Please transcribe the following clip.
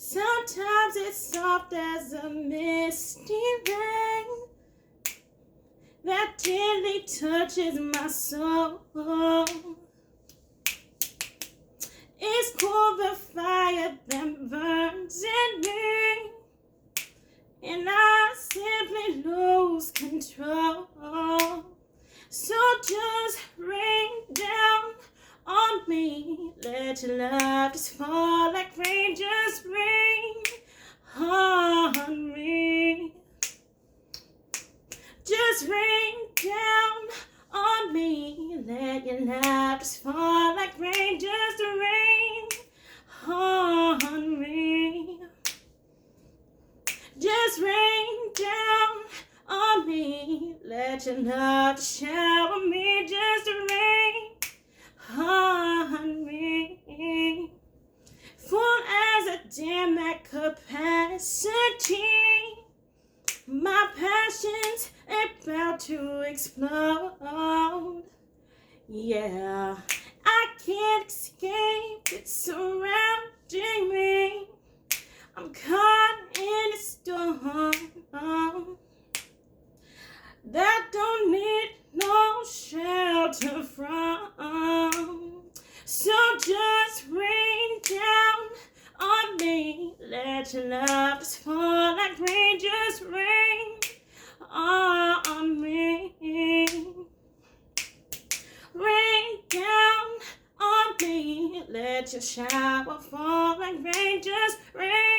Sometimes it's soft as a misty rain that gently touches my soul. It's cool, the fire that burns in me, and I simply lose control. So just rain down on me, let your love just fall like rain, just rain on me. Just rain down on me, let your love just fall like rain, just rain on me. Just rain down on me, let your love shower me, just rain on me. Full as a dam at capacity, my passion's about to explode. Yeah, I can't escape, it's surrounding me. I'm caught in a storm that don't need no shelter from. So just rain down on me, let your love just fall like rain, just rain on me. Rain down on me, let your shower fall like rain, just rain